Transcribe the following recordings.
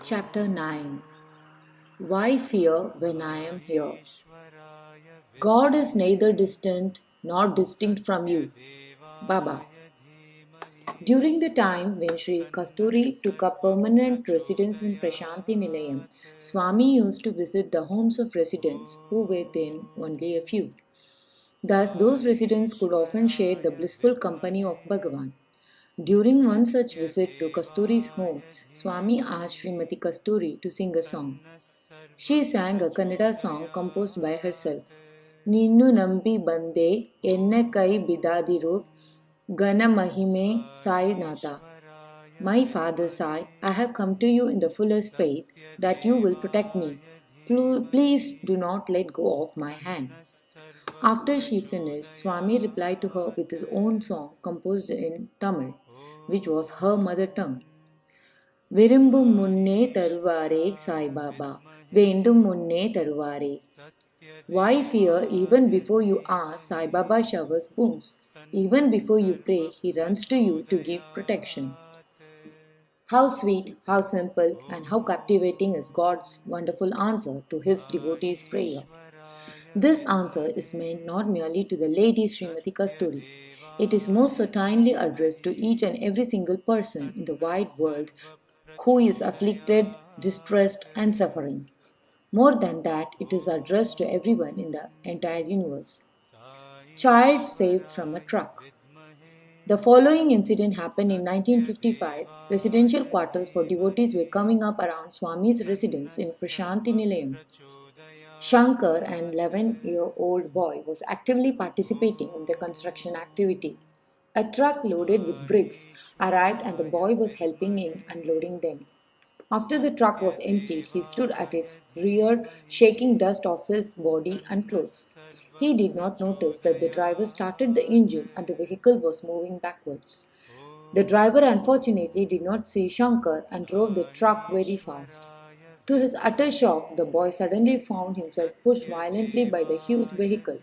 Chapter 9. Why fear when I am here? God is neither distant nor distinct from you. Baba. During the time when Sri Kasturi took up permanent residence in Prashanti Nilayam, Swami used to visit the homes of residents who were then only a few. Thus, those residents could often share the blissful company of Bhagavan. During one such visit to Kasturi's home, Swami asked Srimati Kasturi to sing a song. She sang a Kannada song composed by herself. Ninnu nambi bande enne kai bidadiru gana mahime sai nata. My father Sai, I have come to you in the fullest faith that you will protect me. Please do not let go of my hand. After she finished, Swami replied to her with his own song composed in Tamil, which was her mother tongue. விரும்பும் முன்னே தருவாரே சாய்பாபா வேண்டும் முன்னே தருவாரே. Why fear even before you ask? Sai Baba showers boons. Even before you pray, he runs to you to give protection. How sweet, how simple, and how captivating is God's wonderful answer to his devotees' prayer. This answer is meant not merely to the lady Srimati Kasturi. It is most certainly addressed to each and every single person in the wide world who is afflicted, distressed, and suffering. More than that, it is addressed to everyone in the entire universe. Child saved from a truck. The following incident happened in 1955. Residential quarters for devotees were coming up around Swami's residence in Prashanti Nilayam. Shankar, an 11-year-old boy, was actively participating in the construction activity. A truck loaded with bricks arrived and the boy was helping in unloading them. After the truck was emptied, he stood at its rear, shaking dust off his body and clothes. He did not notice that the driver started the engine and the vehicle was moving backwards. The driver unfortunately did not see Shankar and drove the truck very fast. To his utter shock, the boy suddenly found himself pushed violently by the huge vehicle.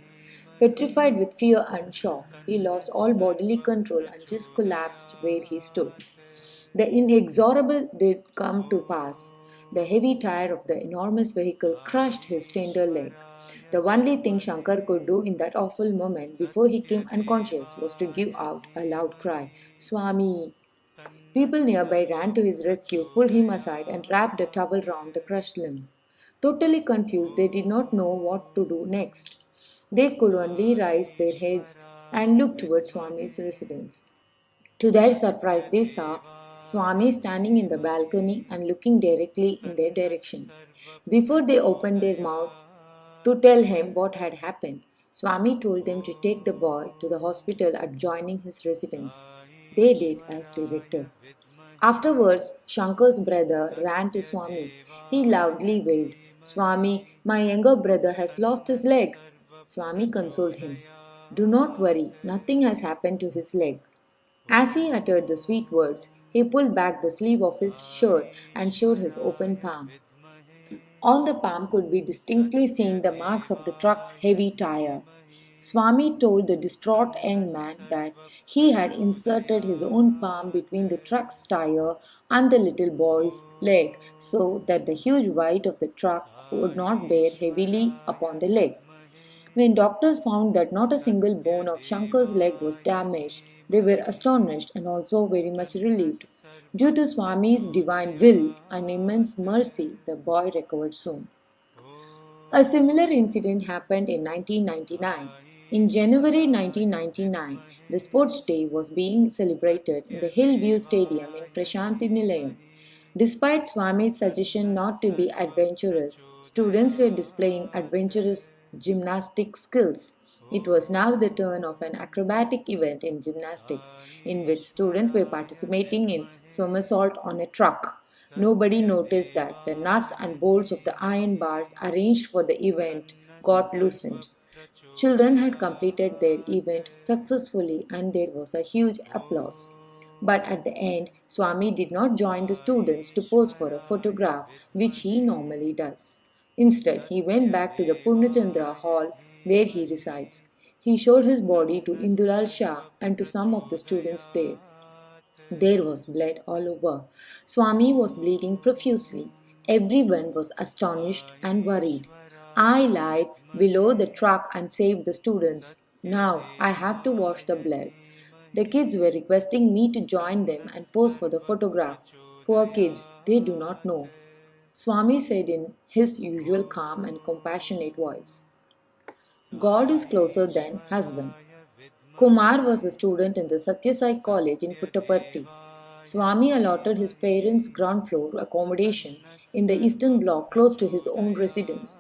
Petrified with fear and shock, he lost all bodily control and just collapsed where he stood. The inexorable did come to pass. The heavy tire of the enormous vehicle crushed his tender leg. The only thing Shankar could do in that awful moment before he came unconscious was to give out a loud cry, Swami! People nearby ran to his rescue, pulled him aside, and wrapped a towel round the crushed limb. Totally confused, they did not know what to do next. They could only raise their heads and look towards Swami's residence. To their surprise, they saw Swami standing in the balcony and looking directly in their direction. Before they opened their mouth to tell him what had happened, Swami told them to take the boy to the hospital adjoining his residence. They did as directed. Afterwards, Shankar's brother ran to Swami. He loudly wailed, Swami, my younger brother has lost his leg. Swami consoled him. Do not worry, nothing has happened to his leg. As he uttered the sweet words, he pulled back the sleeve of his shirt and showed his open palm. On the palm could be distinctly seen the marks of the truck's heavy tire. Swami told the distraught young man that he had inserted his own palm between the truck's tire and the little boy's leg so that the huge weight of the truck would not bear heavily upon the leg. When doctors found that not a single bone of Shankar's leg was damaged, they were astonished and also very much relieved. Due to Swami's divine will and immense mercy, the boy recovered soon. A similar incident happened in 1999. In January 1999, the sports day was being celebrated in the Hillview Stadium in Prashanti Nilayam. Despite Swami's suggestion not to be adventurous, students were displaying adventurous gymnastic skills. It was now the turn of an acrobatic event in gymnastics, in which students were participating in somersault on a truck. Nobody noticed that the nuts and bolts of the iron bars arranged for the event got loosened. Children had completed their event successfully and there was a huge applause. But at the end, Swami did not join the students to pose for a photograph, which he normally does. Instead, he went back to the Purnachandra hall where he resides. He showed his body to Indulal Shah and to some of the students there. There was blood all over. Swami was bleeding profusely. Everyone was astonished and worried. I lied below the truck and saved the students. Now I have to wash the blood. The kids were requesting me to join them and pose for the photograph. Poor kids, they do not know. Swami said in his usual calm and compassionate voice. God is closer than husband. Kumar was a student in the Satyasai College in Puttaparthi. Swami allotted his parents ground floor accommodation in the eastern block close to his own residence.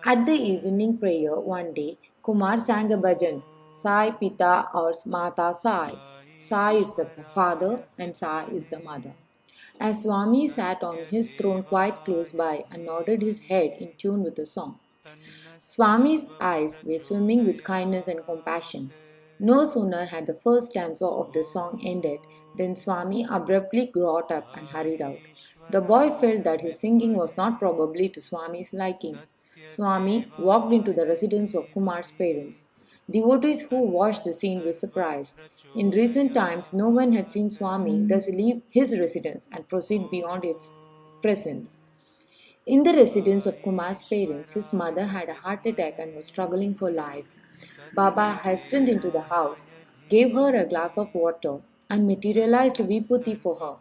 At the evening prayer one day, Kumar sang a bhajan, Sai Pita or Mata Sai. Sai is the father and Sai is the mother. As Swami sat on his throne quite close by and nodded his head in tune with the song. Swami's eyes were swimming with kindness and compassion. No sooner had the first stanza of the song ended than Swami abruptly got up and hurried out. The boy felt that his singing was not probably to Swami's liking. Swami walked into the residence of Kumar's parents. Devotees who watched the scene were surprised. In recent times, no one had seen Swami thus leave his residence and proceed beyond its presence. In the residence of Kumar's parents, his mother had a heart attack and was struggling for life. Baba hastened into the house, gave her a glass of water, and materialized Vibhuti for her.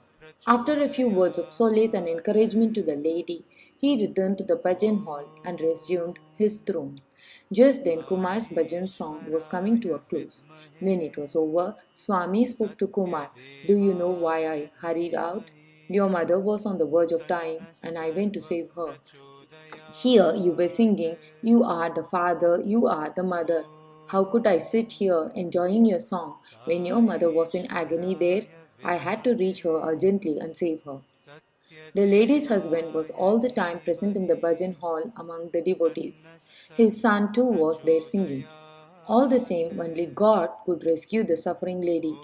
After a few words of solace and encouragement to the lady, he returned to the bhajan hall and resumed his throne. Just then, Kumar's bhajan song was coming to a close. When it was over, Swami spoke to Kumar. Do you know why I hurried out? Your mother was on the verge of dying, and I went to save her. Here you were singing, You are the father, you are the mother. How could I sit here enjoying your song when your mother was in agony there? I had to reach her urgently and save her. The lady's husband was all the time present in the bhajan hall among the devotees. His son too was there singing. All the same, only God could rescue the suffering lady.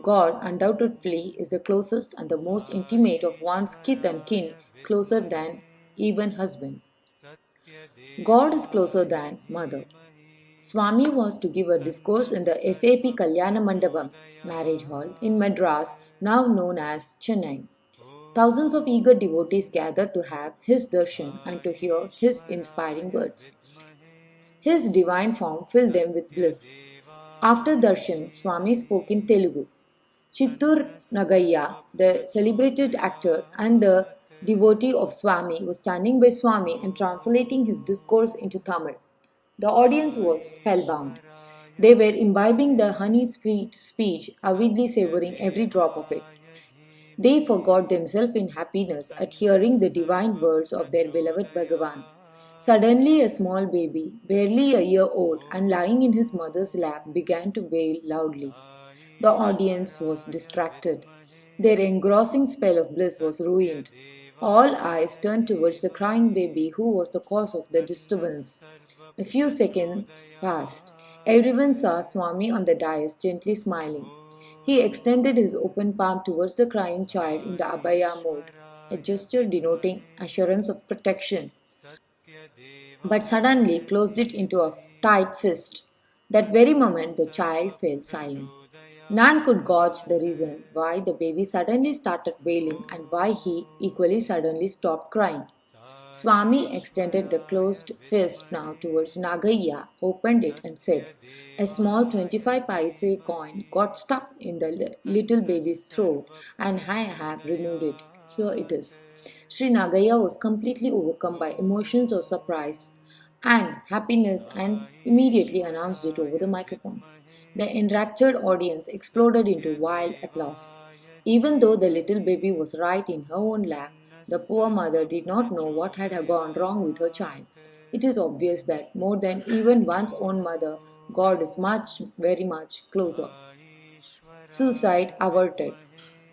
God undoubtedly is the closest and the most intimate of one's kith and kin, closer than even husband. God is closer than mother. Swami was to give a discourse in the SAP Kalyana Mandapam marriage hall in Madras, now known as Chennai. Thousands of eager devotees gathered to have his darshan and to hear his inspiring words. His divine form filled them with bliss. After darshan, Swami spoke in Telugu. Chittur Nagaya, the celebrated actor and the devotee of Swami, was standing by Swami and translating his discourse into Tamil. The audience was spellbound. They were imbibing the honey-sweet speech, avidly savoring every drop of it. They forgot themselves in happiness at hearing the divine words of their beloved Bhagavan. Suddenly, a small baby, barely a year old and lying in his mother's lap, began to wail loudly. The audience was distracted. Their engrossing spell of bliss was ruined. All eyes turned towards the crying baby who was the cause of the disturbance. A few seconds passed. Everyone saw Swami on the dais gently smiling. He extended his open palm towards the crying child in the Abhaya mode, a gesture denoting assurance of protection, but suddenly closed it into a tight fist. That very moment, the child fell silent. None could gauge the reason why the baby suddenly started wailing and why he equally suddenly stopped crying. Swami extended the closed fist now towards Nagaya, opened it, and said, A small 25 paise coin got stuck in the little baby's throat, and I have removed it. Here it is. Sri Nagaya was completely overcome by emotions of surprise and happiness and immediately announced it over the microphone. The enraptured audience exploded into wild applause. Even though the little baby was right in her own lap, the poor mother did not know what had gone wrong with her child. It is obvious that more than even one's own mother, God is very much closer. Suicide averted.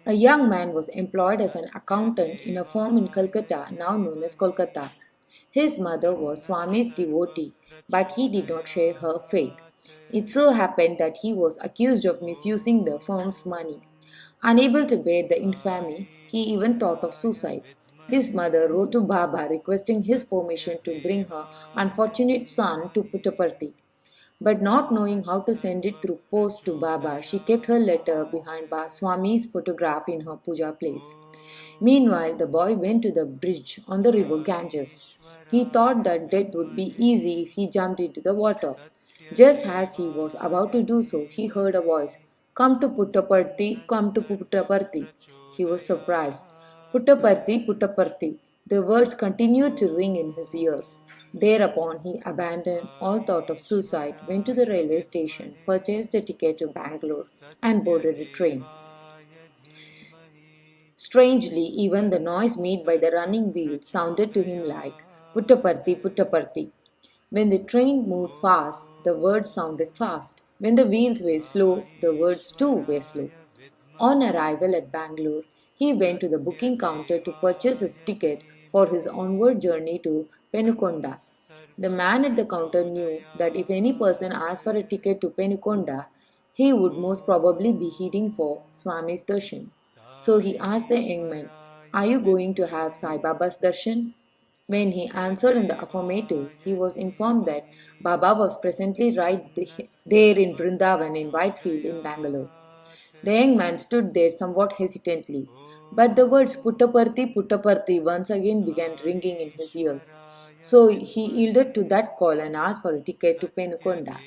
A young man was employed as an accountant in a firm in Calcutta, now known as Kolkata. His mother was Swami's devotee, but he did not share her faith. It so happened that he was accused of misusing the firm's money. Unable to bear the infamy, he even thought of suicide. His mother wrote to Baba requesting his permission to bring her unfortunate son to Puttaparthi. But not knowing how to send it through post to Baba, she kept her letter behind Swami's photograph in her puja place. Meanwhile, the boy went to the bridge on the river Ganges. He thought that death would be easy if he jumped into the water. Just as he was about to do so, he heard a voice, "Come to Puttaparthi, come to Puttaparthi." He was surprised. "Puttaparthi, Puttaparthi." The words continued to ring in his ears. Thereupon, he abandoned all thought of suicide, went to the railway station, purchased a ticket to Bangalore, and boarded a train. Strangely, even the noise made by the running wheels sounded to him like Puttaparthi, Puttaparthi. When the train moved fast, the words sounded fast. When the wheels were slow, the words too were slow. On arrival at Bangalore, he went to the booking counter to purchase his ticket for his onward journey to Penukonda. The man at the counter knew that if any person asked for a ticket to Penukonda, he would most probably be heading for Swami's darshan. So he asked the young man, "Are you going to have Sai Baba's darshan?" When he answered in the affirmative, he was informed that Baba was presently there in Brindavan in Whitefield in Bangalore. The young man stood there somewhat hesitantly, but the words Puttaparthi, Puttaparthi once again began ringing in his ears. So he yielded to that call and asked for a ticket to Penukonda.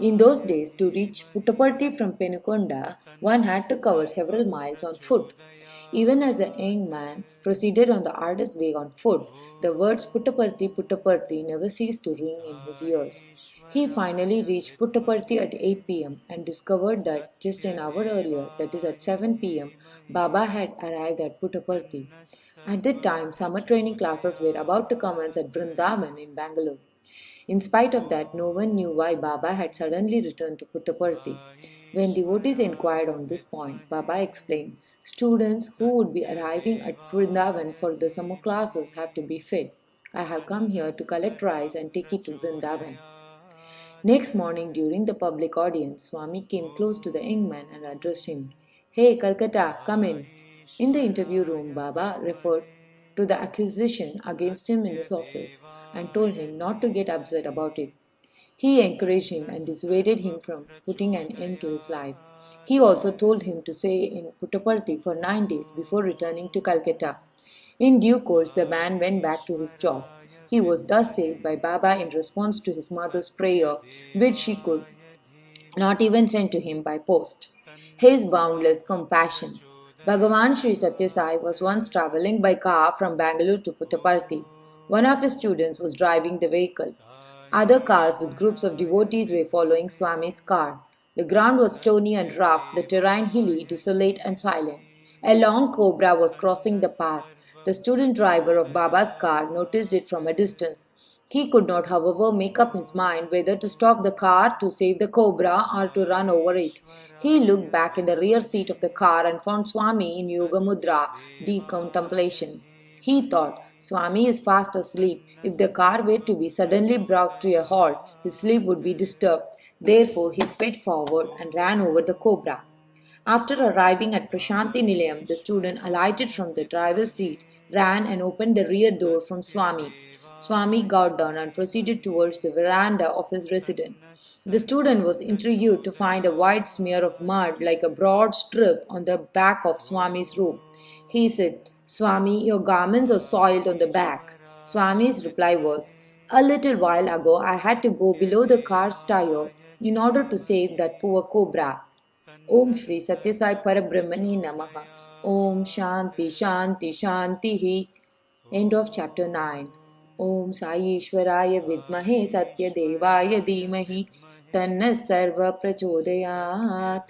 In those days, to reach Puttaparthi from Penukonda, one had to cover several miles on foot. Even as the young man proceeded on the arduous way on foot, the words Puttaparthi, Puttaparthi never ceased to ring in his ears. He finally reached Puttaparthi at 8 p.m. and discovered that just an hour earlier, that is at 7 p.m., Baba had arrived at Puttaparthi. At that time, summer training classes were about to commence at Brindavan in Bangalore. In spite of that, no one knew why Baba had suddenly returned to Puttaparthi. When devotees inquired on this point, Baba explained, "Students who would be arriving at Vrindavan for the summer classes have to be fed. I have come here to collect rice and take it to Vrindavan." Next morning, during the public audience, Swami came close to the young man and addressed him. "Hey, Calcutta, come in." In the interview room, Baba referred to the accusation against him in his office and told him not to get upset about it. He encouraged him and dissuaded him from putting an end to his life. He also told him to stay in Puttaparthi for 9 days before returning to Calcutta. In due course, the man went back to his job. He was thus saved by Baba in response to his mother's prayer, which she could not even send to him by post. His boundless compassion. Bhagavan Sri Satya Sai was once traveling by car from Bangalore to Puttaparthi. One of his students was driving the vehicle. Other cars with groups of devotees were following Swami's car. The ground was stony and rough, the terrain hilly, desolate, and silent. A long cobra was crossing the path. The student driver of Baba's car noticed it from a distance. He could not, however, make up his mind whether to stop the car to save the cobra or to run over it. He looked back in the rear seat of the car and found Swami in Yoga Mudra, deep contemplation. He thought, "Swami is fast asleep. If the car were to be suddenly brought to a halt, his sleep would be disturbed." Therefore, he sped forward and ran over the cobra. After arriving at Prashanti Nilayam, the student alighted from the driver's seat, ran and opened the rear door from Swami. Swami got down and proceeded towards the veranda of his residence. The student was intrigued to find a white smear of mud like a broad strip on the back of Swami's robe. He said, "Swami, your garments are soiled on the back." Swami's reply was, "A little while ago I had to go below the car's tire in order to save that poor cobra." Om Shri Satya Sai Parabrahmani Namaha. Om Shanti Shanti Shanti. End of chapter 9. Om Sai Ishwaraya Vidmahe Satya Devaya Dhimahi Tanna Sarva Prachodayat.